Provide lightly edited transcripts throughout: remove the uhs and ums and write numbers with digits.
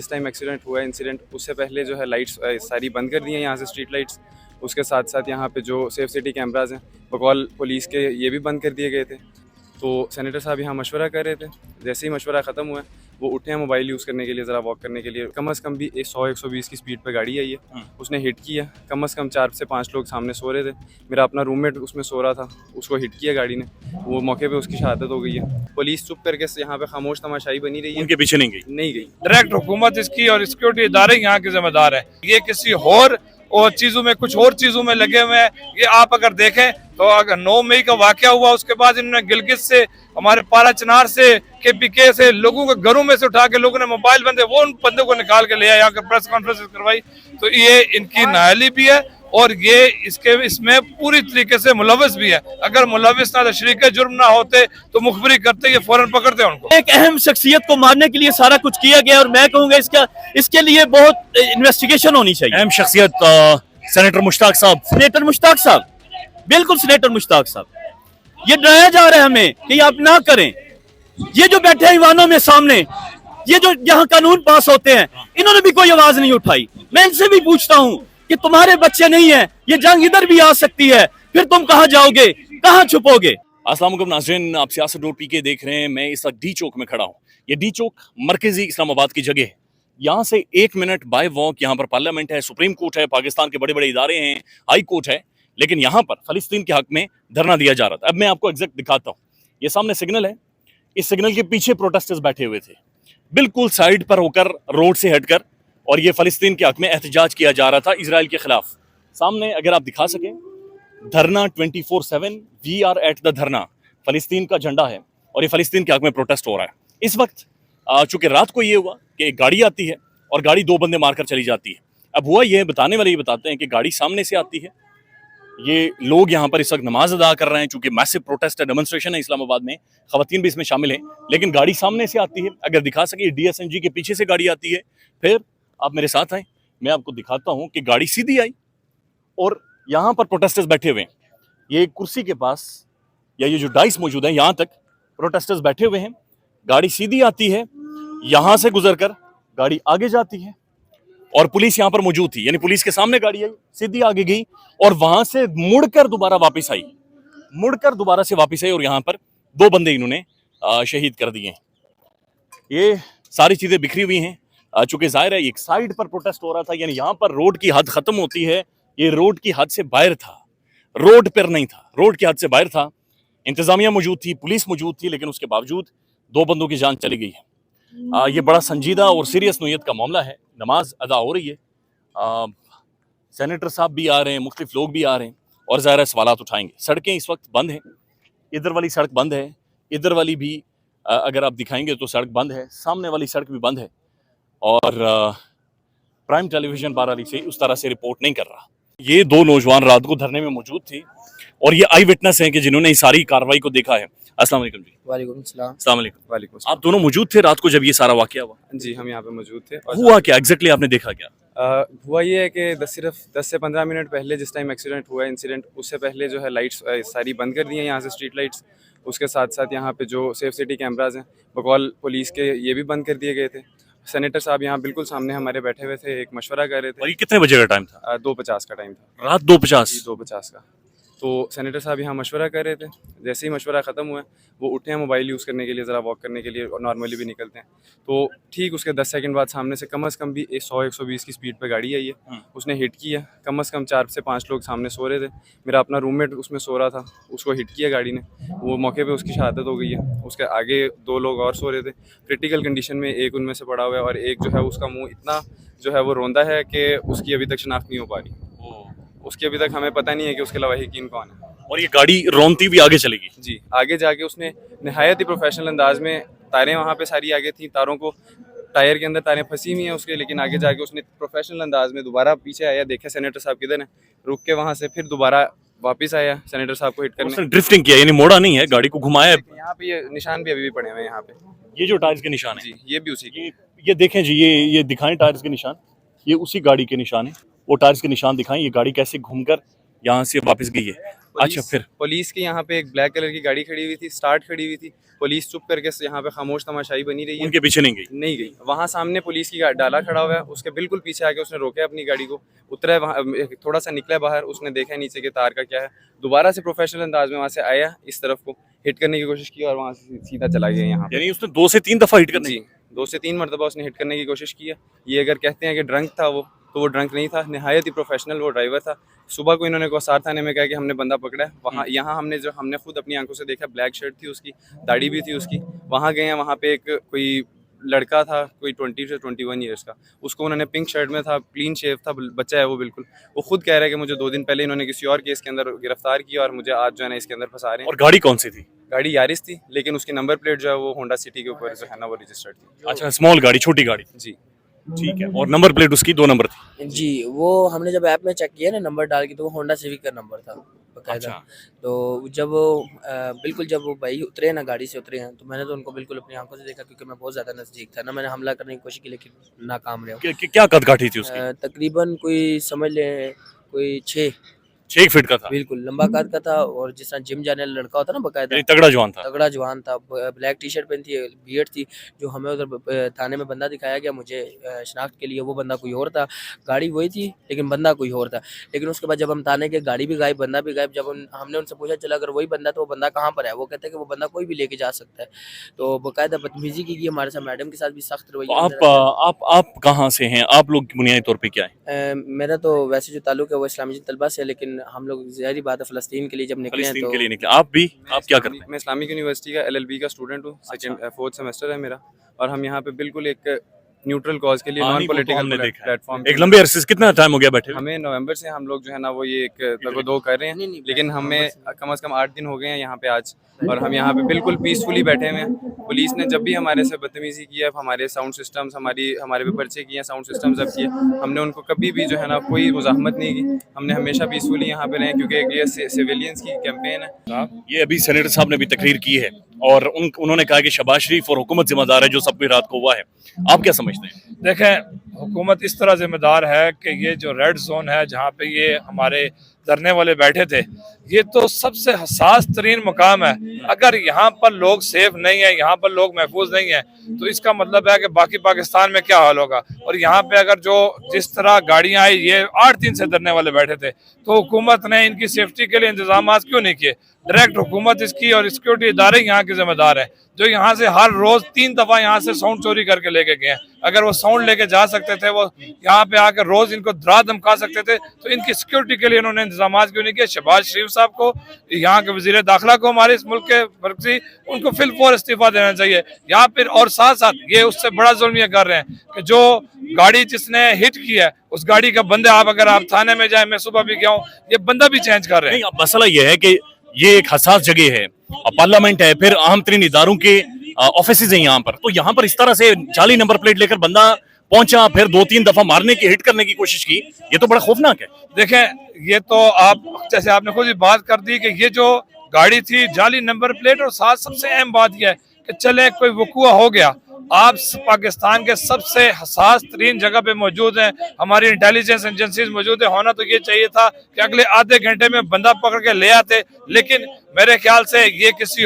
जिस time accident हुआ incident उससे पहले जो है लाइट्स सारी बंद कर दी हैं यहाँ से, स्ट्रीट लाइट्स। उसके साथ साथ यहाँ पे जो सेफ सिटी कैमराज हैं बकौल पुलिस के ये भी बंद कर दिए गए थे। तो सेनेटर साहब यहाँ मशवरा कर रहे थे, जैसे ही मशवरा ख़त्म हुआ वो उठे हैं मोबाइल यूज़ करने के लिए, ज़रा वॉक करने के लिए। कम से कम भी 100-120 की स्पीड पे गाड़ी आई है, उसने हिट किया। कम से कम 4 से 5 लोग सामने सो रहे थे। मेरा अपना रूममेट उसमें सो रहा था, उसको हिट किया गाड़ी ने, वो मौके पे उसकी शहादत हो गई है। पुलिस चुप करके यहाँ पे खामोश तमाशाई बनी रही है, उनके पीछे नहीं गई। डायरेक्ट हुकूमत इसकी और सिक्योरिटी इदारे यहाँ के जिम्मेदार है। ये किसी और चीजों में, कुछ और चीजों में लगे हुए हैं। ये आप अगर देखें तो अगर 9 मई का वाकया हुआ, उसके बाद इन्होंने गिलगित से, हमारे पारा चनार से, KPK से लोगों के घरों में से उठा के लोगों ने मोबाइल बंदे, वो उन बंदों को निकाल के ले आया, यहाँ प्रेस कॉन्फ्रेंस करवाई। तो ये इनकी नाअहली भी है और ये इसमें पूरी तरीके से मुलविस भी है। अगर मुलविस ना, शरीक जुर्म ना होते तो मुखबरी करते, ये फौरन पकड़ते उनको। एक अहम शख्सियत को मारने के लिए सारा कुछ किया गया और मैं कहूंगा इसके लिए बहुत इन्वेस्टिगेशन होनी चाहिए। अहम शख्सियत सेनेटर मुश्ताक साहब। सेनेटर मुश्ताक साहब, बिल्कुल सेनेटर मुश्ताक साहब, ये डराया जा रहा है हमें कि आप ना करें। ये जो बैठे हैं ईवानों में सामने, ये जो यहाँ कानून पास होते हैं, इन्होंने भी कोई आवाज नहीं उठाई। मैं इनसे भी पूछता हूँ कि तुम्हारे बच्चे नहीं है, ये जंग इधर भी आ सकती है, फिर तुम कहाँ जाओगे, कहाँ छुपोगे। अस्सलाम वालेकुम नाज़रीन, आप सियासत.pk देख रहे हैं। मैं इस वक्त डी चौक में खड़ा हूँ। ये डी चौक मरकजी इस्लामाबाद की जगह है। यहाँ से 1 मिनट बाय वॉक यहाँ पर पार्लियामेंट है, सुप्रीम कोर्ट है, पाकिस्तान के बड़े बड़े इदारे हैं, हाई कोर्ट है। लेकिन यहाँ पर फलस्तीन के हक में धरना दिया जा रहा था। अब मैं आपको एग्जैक्ट दिखाता हूँ। ये सामने सिग्नल है, इस सिग्नल के पीछे प्रोटेस्टर्स बैठे हुए थे, बिल्कुल साइड पर होकर, रोड से हटकर, और ये फलस्तीन के हक में एहतजाज किया जा रहा था इजराइल के खिलाफ। सामने अगर आप दिखा सकें, धरना 24/7, वी आर एट द धरना, फलस्तीन का झंडा है और ये फलस्तीन के हक में प्रोटेस्ट हो रहा है। इस वक्त चूंकि रात को ये हुआ कि एक गाड़ी आती है और गाड़ी 2 बंदे मारकर चली जाती है। अब हुआ ये, बताने वाले ये बताते हैं कि गाड़ी सामने से आती है, ये लोग यहाँ पर इस वक्त नमाज अदा कर रहे हैं, चूंकि मैसिव प्रोटेस्ट है, डेमोन्स्ट्रेशन है इस्लामाबाद में, खवातीन भी इसमें शामिल हैं। लेकिन गाड़ी सामने से आती है, अगर दिखा सके, DSNG के पीछे से गाड़ी आती है। फिर आप मेरे साथ आए, मैं आपको दिखाता हूँ कि गाड़ी सीधी आई और यहाँ पर प्रोटेस्टर्स बैठे हुए हैं। ये कुर्सी के पास, या ये जो डाइस मौजूद है, यहाँ तक प्रोटेस्टर्स बैठे हुए हैं। गाड़ी सीधी आती है, यहाँ से गुजरकर गाड़ी आगे जाती है और पुलिस यहाँ पर मौजूद थी, यानी पुलिस के सामने गाड़ी आई, सीधी आगे गई और वहां से मुड़कर दोबारा वापस आई, और यहाँ पर 2 बंदे इन्होंने शहीद कर दिए। ये सारी चीजें बिखरी हुई हैं, चूंकि जाहिर है एक साइड पर प्रोटेस्ट हो रहा था, यानी यहाँ पर रोड की हद खत्म होती है, ये रोड की हद से बाहर था, रोड पर नहीं था, रोड की हद से बाहर था। इंतजामिया मौजूद थी, पुलिस मौजूद थी, लेकिन उसके बावजूद 2 बंदों की जान चली गई है। ये बड़ा संजीदा और सीरियस नोयत का मामला है। नमाज अदा हो रही है, सेनेटर साहब भी आ रहे हैं, मुख्तलिफ लोग भी आ रहे हैं और ज़ाहिर है सवालात उठाएंगे। सड़कें इस वक्त बंद हैं, इधर वाली सड़क बंद है, इधर वाली भी अगर आप दिखाएंगे तो सड़क बंद है, सामने वाली सड़क भी बंद है और प्राइम टेलीविजन बाराली से उस तरह से रिपोर्ट नहीं कर रहा। ये 2 नौजवान रात को धरने में मौजूद थे और ये आई विटनेस हैं कि जिन्होंने इस सारी कार्रवाई को देखा है। अस्सलाम वालेकुम जी। वालेकुम सलाम। अस्सलाम वालेकुम। वालेकुम। आप दोनों मौजूद थे रात को जब ये सारा वाकया हुआ? जी, हम यहाँ पे मौजूद थे। हुआ क्या एग्जैक्टली, आपने देखा क्या? हुआ ये है कि सिर्फ 10 से 15 मिनट पहले जिस टाइम एक्सीडेंट हुआ इंसिडेंट, उससे पहले जो है लाइट्स सारी बंद कर दी हैं यहाँ से, स्ट्रीट लाइट्स। उसके साथ साथ यहाँ पे जो सेफ सिटी कैमराज हैं बकौल पुलिस के ये भी बंद कर दिए गए थे। सेनेटर साहब यहाँ बिल्कुल सामने हमारे बैठे हुए थे, एक मशवरा कर रहे थे। और ये कितने बजे का टाइम था? 2:50 का टाइम था, रात 2:50। 2:50 का। तो सेनेटर साहब यहाँ मशवरा कर रहे थे, जैसे ही मशवरा ख़त्म हुआ वो उठे हैं मोबाइल यूज़ करने के लिए, ज़रा वॉक करने के लिए, और नॉर्मली भी निकलते हैं। तो ठीक उसके 10 सेकंड बाद सामने से कम भी 100-120 की स्पीड पे गाड़ी आई है, उसने हिट किया। कम से कम 4 से 5 लोग सामने सो रहे थे। मेरा अपना रूममेट उसमें सो रहा था, उसको हिट किया गाड़ी ने, वो मौके पे उसकी शहादत हो गई है। उसके आगे 2 लोग और सो रहे थे क्रिटिकल कंडीशन में, एक उनमें से पड़ा हुआ है और एक जो है उसका मुँह इतना जो है वो रोंदा है कि उसकी अभी तक शनाख्त नहीं हो पा रही। उसकी अभी तक हमें पता नहीं है कि उसके अलावा यकीन कौन है। और ये गाड़ी रोनती हुई आगे चलेगी? जी, आगे जाके उसने नहायत ही प्रोफेशनल अंदाज में, तारें वहाँ पे सारी आगे थी, तारों को, टायर के अंदर तारें फंसी हुई हैं उसके, लेकिन आगे जाके उसने प्रोफेशनल अंदाज में दोबारा पीछे आया, देखा सेनेटर साहब किधर हैं, रुक के वहाँ से फिर दोबारा वापस आया सेनेटर साहब को हिट करने। उसने ड्रिफ्टिंग किया, यानी मोड़ा नहीं है, गाड़ी को घुमाया। यहाँ पे ये निशान भी अभी भी पड़े हुए हैं यहाँ पे, ये जो टायर्स के निशान है, जी ये भी उसी के। ये देखें जी, ये दिखाएं टायर्स के निशान, ये उसी गाड़ी के निशान है। वो टायर्स के निशान दिखाएं, ये गाड़ी कैसे घूमकर यहाँ से वापस गई है। अच्छा, फिर? पुलिस की यहाँ पे एक ब्लैक कलर की गाड़ी खड़ी हुई थी, स्टार्ट खड़ी हुई थी। पुलिस चुप करके यहाँ पे खामोश तमाशाई बनी रही है, उनके पीछे नहीं गई? नहीं गई। वहाँ सामने पुलिस की डाला खड़ा हुआ है, उसके बिल्कुल पीछे आके उसने रोका है अपनी गाड़ी को, उतरा है वहाँ, थोड़ा सा निकला है बाहर, उसने देखा है नीचे के तार का क्या है, दोबारा से प्रोफेशनल अंदाज में वहाँ से आया, इस तरफ को हिट करने की कोशिश की और वहाँ से सीधा चला गया यहाँ पे। यानी उसने 2 से 3 दफा हिट करने जी, 2 से 3 मरतबा उसने हिट करने की कोशिश की है। ये अगर कहते हैं कि ड्रंक था वो, तो वो ड्रंक नहीं था, निहायत ही प्रोफेशनल वो ड्राइवर था। सुबह को इन्होंने कोसार थाने में कहा कि हमने बंदा पकड़ा है। वहाँ यहाँ हमने खुद अपनी आंखों से देखा, ब्लैक शर्ट थी उसकी, दाढ़ी भी थी उसकी। वहाँ गए हैं, वहाँ पे एक कोई लड़का था, कोई 20 से 21 ईयर्स का, उसको उन्होंने पिंक शर्ट में था, क्लीन शेव था, बच्चा है वो बिल्कुल। वो खुद कह रहा है कि मुझे 2 दिन पहले इन्होंने किसी और केस के अंदर गिरफ्तार किया और मुझे आज जो है ना इसके अंदर फंसा रहे हैं। और गाड़ी कौन सी थी? गाड़ी यारिस थी, लेकिन उसकी नंबर प्लेट जो है वो होंडा सिटी के ऊपर जो है ना वो रजिस्टर्ड थी। अच्छा, स्मॉल गाड़ी, छोटी गाड़ी। जी, ठीक है। और नंबर प्लेट उसकी 2 नंबर थी? जी, वो हमने जब ऐप में चेक किया ना नंबर डाल के, तो वो होंडा सिविक का नंबर था बकायदा। तो जब वो बिल्कुल जब वो भाई उतरे ना, गाड़ी से उतरे हैं, तो मैंने तो उनको बिल्कुल अपनी आंखों से देखा, क्योंकि मैं बहुत ज़्यादा नज़दीक था ना। मैंने हमला करने की कोशिश की लेकिन नाकाम रहा। क्या कद-काठी थी उसकी? तकरीबन कोई समझ लें कोई 6 फीट का था? बिल्कुल लंबा कद का था, और जिस तरह जिम जाने वाला लड़का होता है ना बकायदा, यानी तगड़ा जवान था? तगड़ा जवान था। ब्लैक टी शर्ट पहनी थी, बियर्ड थी। जो हमें उधर थाने में बंदा दिखाया गया मुझे शनाख्त के लिए, वो बंदा कोई और था। गाड़ी वही थी लेकिन बंदा कोई और था। लेकिन उसके बाद जब हम थाने के, गाड़ी भी गायब, बंदा भी गायब। जब हमने उनसे पूछा चला अगर वही बंदा तो वो बंदा कहाँ पर है, वो कहते हैं कि वो बंदा कोई भी लेके जा सकता है। तो बाकायदा बदतमीजी की हमारे साथ, मैडम के साथ भी सख्त रवैया। आप कहाँ से हैं? आप लोग बुनियादी तौर पे क्या है? मेरा तो वैसे जो ताल्लुक है वो इस्लामी तलबा से है, लेकिन हम लोग ज़ाहिर बात है फ़लस्तीन के लिए जब निकले हैं फलस्तीन तो के लिए निकले। आप क्या करते हैं? मैं इस्लामिक यूनिवर्सिटी का LLB का स्टूडेंट हूँ, सेकंड 4th सेमेस्टर है मेरा। और हम यहाँ पे बिल्कुल एक न्यूट्रल कॉज के लिए, नॉन पॉलिटिकल प्लेटफॉर्म। एक लंबे अरसे से कितना टाइम हो गया बैठे हुए? हमें नवंबर से हम लोग जो है ना वो ये एक तगो-दो कर रहे हैं, लेकिन हमें कम से कम 8 दिन हो गए हैं यहाँ पे आज, और हम यहाँ पे बिल्कुल पीसफुली बैठे हुए हैं। पुलिस ने जब भी हमारे से बदतमीजी की है, हमारे साउंड सिस्टम्स, हमारे पे पर्चे किए हैं, साउंड सिस्टम जब किए, हमने उनको कभी भी जो है ना कोई मुज़ाहमत नहीं की। हमने हमेशा पीसफुली यहाँ पे रहे, क्योंकि एक ये सिविलियंस की कैंपेन है। ये अभी सेनेटर साहब ने भी तकरीर की है और उन्होंने कहा कि शहबाज शरीफ और हुकूमत जिम्मेदार है जो सब कुछ रात को हुआ है। आप क्या समझते हैं? देखें, हुकूमत इस तरह जिम्मेदार है कि ये जो रेड जोन है जहाँ पे ये हमारे धरने वाले बैठे थे, ये तो सबसे हसास तरीन मुकाम है। अगर यहाँ पर लोग सेफ नहीं है, यहाँ पर लोग महफूज नहीं है, तो इसका मतलब है कि बाकी पाकिस्तान में क्या हाल होगा। और यहाँ पे अगर जो जिस तरह गाड़ियाँ आई, ये 8 दिन से धरने वाले बैठे थे, तो हुकूमत ने इनकी सेफ्टी के लिए इंतजाम क्यों नहीं किए? डायरेक्ट हुकूमत इसकी और सिक्योरिटी इदारे यहाँ के जिम्मेदार हैं, जो यहाँ से हर रोज 3 दफा यहाँ से साउंड चोरी करके लेके गए हैं। अगर वो साउंड लेके जा सकते थे, वो यहाँ पे आकर रोज इनको डरा धमका सकते थे, तो इनकी सिक्योरिटी के लिए इन्होंने इंतजाम क्यों नहीं किए? शहबाज शरीफ साहब को, यहाँ के वजीर दाखिला को, हमारे इस मुल्क के मरकजी, उनको फिलफौर इस्तीफा देना चाहिए। यहाँ फिर और साथ साथ ये उससे बड़ा जुल्म ये कर रहे हैं कि जो गाड़ी जिसने हिट किया है, उस गाड़ी का बंदे, अगर आप थाने में जाए, मैं सुबह भी गया हूँ, ये बंदा भी चेंज कर रहे हैं। नहीं, मसला ये है कि ये एक हसास जगह है, पार्लियामेंट है, फिर अहम तरीन इदारों के ऑफिस हैं यहाँ पर, तो यहाँ पर इस तरह से जाली नंबर प्लेट लेकर बंदा पहुंचा, फिर 2-3 दफा मारने की, हिट करने की कोशिश की, ये तो बड़ा खौफनाक है। देखें, ये तो आप जैसे आपने खुद ही बात कर दी कि ये जो गाड़ी थी जाली नंबर प्लेट, और साथ सबसे अहम बात यह है कि चले कोई वकूआ हो गया, आप पाकिस्तान के सबसे हसास तरीन जगह पे मौजूद हैं, हमारी इंटेलिजेंस एजेंसीज मौजूद है। होना तो ये चाहिए था कि अगले आधे घंटे में बंदा पकड़ के ले आते, लेकिन मेरे ख्याल से ये किसी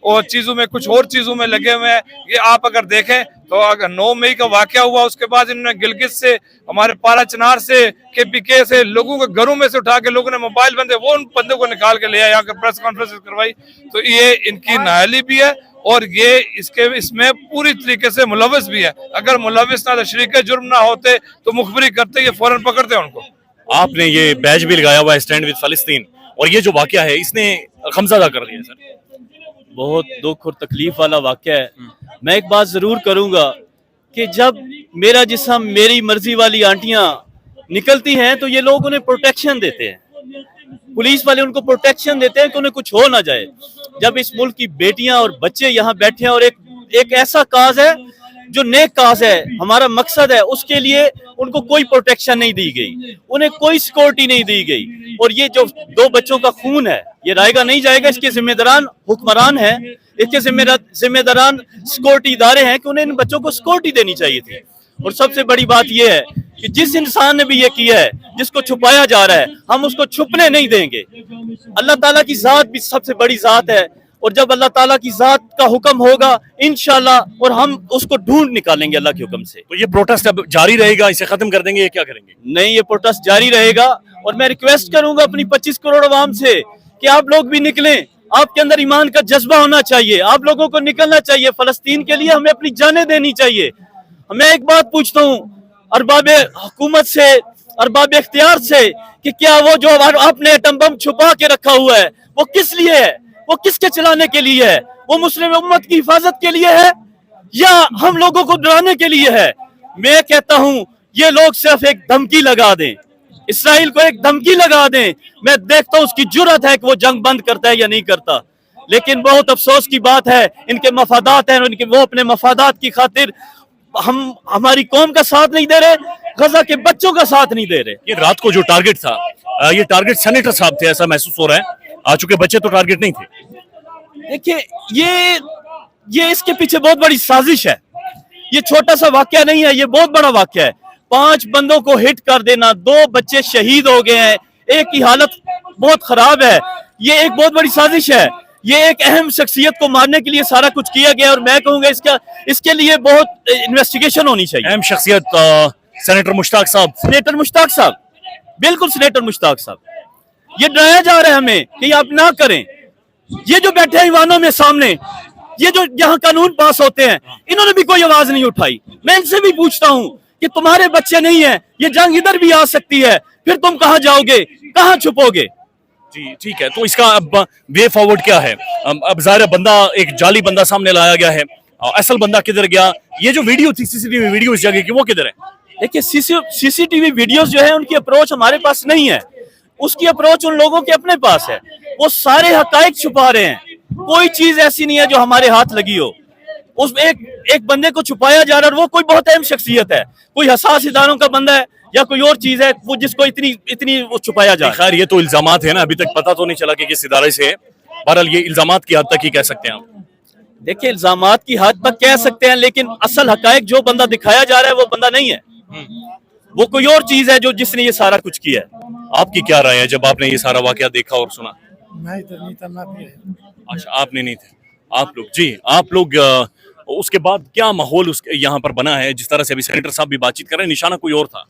और चीजों में, कुछ और चीजों में लगे हुए हैं। ये आप अगर देखें तो अगर 9 मई का वाकया हुआ, उसके बाद इन्होंने गिलगित से, हमारे पारा चनार से, KPK से लोगों के घरों में से उठा के, लोगों ने मोबाइल बंदे, वो उन बंदों को निकाल के ले आया, प्रेस कॉन्फ्रेंस करवाई। तो ये इनकी नाअहली भी है, और ये इसमें पूरी तरीके से मुलविस भी है। अगर मुलविस ना, तो शरीक जुर्म ना होते तो मुखबरी करते, ये फौरन पकड़ते उनको। आपने ये बैज भी लगाया हुआ है स्टैंड विद फलस्तीन, और ये जो वाकया है इसने खमज़दा कर दिया सर। बहुत दुख और तकलीफ वाला वाक़या है। मैं एक बात ज़रूर करूँगा कि जब मेरा जिस्म, मेरी मर्जी वाली आंटियाँ निकलती हैं, तो ये लोग उन्हें प्रोटेक्शन देते हैं, पुलिस वाले उनको प्रोटेक्शन देते हैं कि उन्हें कुछ हो ना जाए। जब इस मुल्क की बेटियां और बच्चे यहाँ बैठे हैं, और एक ऐसा काज है जो नेक काज है, हमारा मकसद है, उसके लिए उनको कोई प्रोटेक्शन नहीं दी गई, उन्हें कोई सिक्योरिटी नहीं दी गई। और ये जो 2 बच्चों का खून है, ये रायगा नहीं जाएगा। इसके जिम्मेदारान हुक्मरान हैं, इसके जिम्मेदारान सिक्योरिटी इदारे हैं कि उन्हें इन बच्चों को सिक्योरिटी देनी चाहिए थी। और सबसे बड़ी बात यह है कि जिस इंसान ने भी ये किया है, जिसको छुपाया जा रहा है, हम उसको छुपने नहीं देंगे। अल्लाह ताला की जात भी सबसे बड़ी जात है, और जब अल्लाह ताला की जात का हुक्म होगा इंशाल्लाह, और हम उसको ढूंढ निकालेंगे अल्लाह के हुक्म से। तो ये प्रोटेस्ट अब जारी रहेगा, इसे खत्म कर देंगे, ये क्या करेंगे? नहीं, ये प्रोटेस्ट जारी रहेगा, और मैं रिक्वेस्ट करूंगा अपनी 25 करोड़ आवाम से कि आप लोग भी निकलें। आपके अंदर ईमान का जज्बा होना चाहिए, आप लोगों को निकलना चाहिए। फलस्तीन के लिए हमें अपनी जानें देनी चाहिए। मैं एक बात पूछता हूँ अरबाब हुकूमत से, अरबाब इख्तियार से, कि क्या वो जो आपने एटम बम छुपा के रखा हुआ है वो किस लिए है? वो किसके चलाने के लिए है? वो मुस्लिम उम्मत की हिफाजत के लिए है या हम लोगों को डराने के लिए है? मैं कहता हूं ये लोग सिर्फ एक धमकी लगा दें, इसराइल को एक धमकी लगा दें। मैं देखता हूं उसकी जुर्रत है कि वो जंग बंद करता है या नहीं करता। लेकिन बहुत अफसोस की बात है, इनके मफादात हैं, इनके वो अपने मफादात की खातिर हमारी कौम का साथ नहीं दे रहे, गजा के बच्चों का साथ नहीं दे रहे। ये रात को जो टारगेट था, ये टारगेट सेनेटर साहब थे, ऐसा महसूस हो रहा है। आ चुके बच्चे तो टारगेट नहीं थे। देखिए, ये इसके पीछे बहुत बड़ी साजिश है। ये छोटा सा वाकया नहीं है, ये बहुत बड़ा वाकया है। 5 बंदों को हिट कर देना, 2 बच्चे शहीद हो गए हैं, एक की हालत बहुत खराब है। ये एक बहुत बड़ी साजिश है। ये एक अहम शख्सियत को मारने के लिए सारा कुछ किया गया, और मैं कहूंगा इसके लिए बहुत इन्वेस्टिगेशन होनी चाहिए। अहम शख्सियत सेनेटर मुश्ताक साहब। सेनेटर मुश्ताक साहब, बिल्कुल सेनेटर मुश्ताक साहब। ये डराया जा रहा है हमें कि आप ना करें। ये जो बैठे हैं ईवानों में सामने, ये जो यहाँ कानून पास होते हैं, इन्होंने भी कोई आवाज नहीं उठाई। मैं इनसे भी पूछता हूँ कि तुम्हारे बच्चे नहीं है, ये जंग इधर भी आ सकती है, फिर तुम कहाँ जाओगे, कहाँ छुपोगे? जी ठीक है, तो इसका अब वे फॉरवर्ड क्या है? अब जाहिर बंदा, एक जाली बंदा सामने लाया गया है, असल बंदा किधर गया? ये जो वीडियो थी, सीसीटीवी वीडियो इस जगह की, वो किधर है? देखिए, सीसीटीवी वीडियोस जो है उनकी अप्रोच हमारे पास नहीं है, उसकी अप्रोच उन लोगों के अपने पास है। वो सारे हकाइक छुपा रहे हैं, कोई चीज ऐसी नहीं है जो हमारे हाथ लगी हो। उस एक बंदे को छुपाया जा रहा है, और वो कोई बहुत अहम शख्सियत है, कोई हसास इदारों का बंदा है या कोई और चीज है, वो जिसको इतनी वो छुपाया जा रहा है। खैर, ये तो इल्जामात है ना, अभी तक पता तो नहीं चला कि किस इदारे से है। बहरहाल ये इल्जामात की हद तक ही कह सकते हैं आप। देखिए, इल्जामात की हद तक कह सकते हैं, लेकिन असल हकाइक जो बंदा दिखाया जा रहा है वो बंदा नहीं है, वो कोई और चीज है जो जिसने ये सारा कुछ किया है। आपकी क्या राय है जब आपने ये सारा वाकया देखा और सुना? मैं इधर नहीं था, मैं भी अच्छा, आपने नहीं थे, आप लोग। जी, आप लोग उसके बाद क्या माहौल उसके यहाँ पर बना है? जिस तरह से अभी सेनेटर साहब भी बातचीत कर रहे हैं, निशाना कोई और था।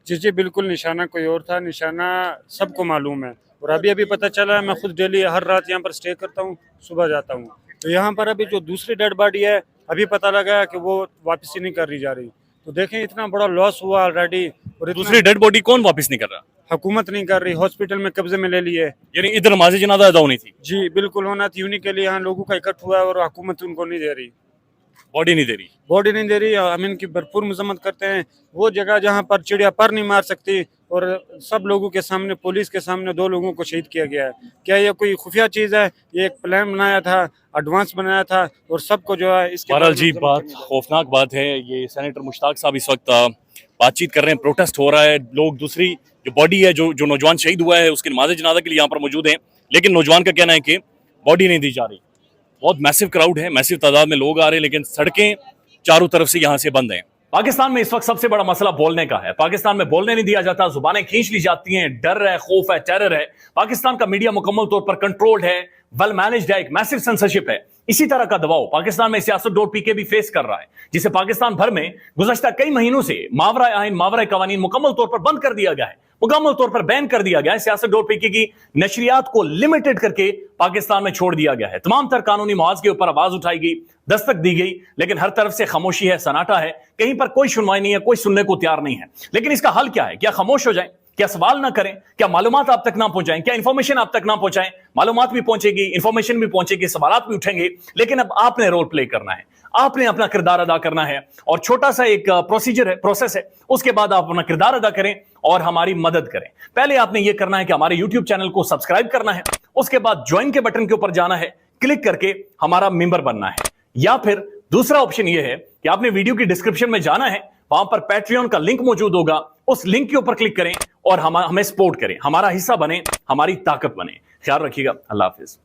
जी बिल्कुल, निशाना कोई और था। निशाना सबको मालूम है, और अभी पता चला है। मैं खुद डेली हर रात यहाँ पर स्टे करता हूँ, सुबह जाता हूँ। तो यहाँ पर अभी जो दूसरी डेड बॉडी है, अभी पता लगा कि वो वापस ही नहीं कर रही जा रही। तो देखें, इतना बड़ा लॉस हुआ ऑलरेडी। और दूसरी डेड बॉडी कौन वापस नहीं कर रहा? हुकूमत नहीं कर रही, हॉस्पिटल में कब्जे में ले लिए। यानी इधर नमाज़ जनाजा अदा होनी थी। जी बिल्कुल, होना थी। उन्हीं के लिए यहाँ लोगों का इकट्ठ हुआ है, और हुकूमत उनको नहीं दे रही, बॉडी नहीं दे रही। बॉडी नहीं दे रही। हम इनकी भरपूर मजम्मत करते हैं। वो जगह जहाँ पर चिड़िया पर नहीं मार सकती, और सब लोगों के सामने, पुलिस के सामने 2 लोगों को शहीद किया गया है। क्या ये कोई खुफिया चीज़ है? ये एक प्लान बनाया था, एडवांस बनाया था, और सबको जो है इसके बहरहाल जी, बात खौफनाक बात है। ये सेनेटर मुश्ताक साहब इस वक्त बातचीत कर रहे हैं, प्रोटेस्ट हो रहा है। लोग दूसरी जो बॉडी है, जो नौजवान शहीद हुआ है, उसके नमाज़ जनाजा के लिए यहाँ पर मौजूद हैं, लेकिन नौजवान का कहना है कि बॉडी नहीं दी जा रही। बहुत मैसिव क्राउड है, मैसिव तादाद में लोग आ रहे हैं, लेकिन सड़कें चारों तरफ से यहाँ से बंद हैं। पाकिस्तान में इस वक्त सबसे बड़ा मसला बोलने का है। पाकिस्तान में बोलने नहीं दिया जाता, जुबानें खींच ली जाती हैं, डर है, खौफ है, टेरर है। पाकिस्तान का मीडिया मुकम्मल तौर पर कंट्रोल्ड है, वेल मैनेज्ड है, एक मैसिव सेंसरशिप है। इसी तरह का दबाव पाकिस्तान में siyaset.pk भी फेस कर रहा है, जिसे पाकिस्तान भर में गुज़श्ता कई महीनों से मावरा आइन, मावरा कवानीन मुकम्मल तौर पर बंद कर दिया गया है, मुकम्मल तौर पर बैन कर दिया गया है। siyaset.pk की नशरियात को लिमिटेड करके पाकिस्तान में छोड़ दिया गया है। तमाम तर कानूनी मवाज के ऊपर आवाज उठाई गई, दस्तक दी गई, लेकिन हर तरफ से खामोशी है, सन्नाटा है, कहीं पर कोई सुनवाई नहीं है, कोई सुनने को तैयार नहीं है। लेकिन इसका हल क्या है? क्या खामोश हो जाए? क्या सवाल ना करें? क्या मालूमात आप तक ना पहुंचाएं? क्या इंफॉर्मेशन आप तक ना पहुंचाएं? मालूमात भी पहुंचेगी, इंफॉर्मेशन भी पहुंचेगी, सवालात भी उठेंगे, लेकिन अब आपने रोल प्ले करना है, आपने अपना किरदार अदा करना है। और छोटा सा एक प्रोसीजर है, प्रोसेस है, उसके बाद आप अपना किरदार अदा करें और हमारी मदद करें। पहले आपने यह करना है कि हमारे YouTube चैनल को सब्सक्राइब करना है, उसके बाद ज्वाइन के बटन के ऊपर जाना है, क्लिक करके हमारा मेंबर बनना है। या फिर दूसरा ऑप्शन यह है कि आपने वीडियो की डिस्क्रिप्शन में जाना है, वहां पर पैट्रियन का लिंक मौजूद होगा, उस लिंक के ऊपर क्लिक करें और हमें सपोर्ट करें, हमारा हिस्सा बने, हमारी ताकत बने। ख्याल रखिएगा। अल्लाह हाफिज।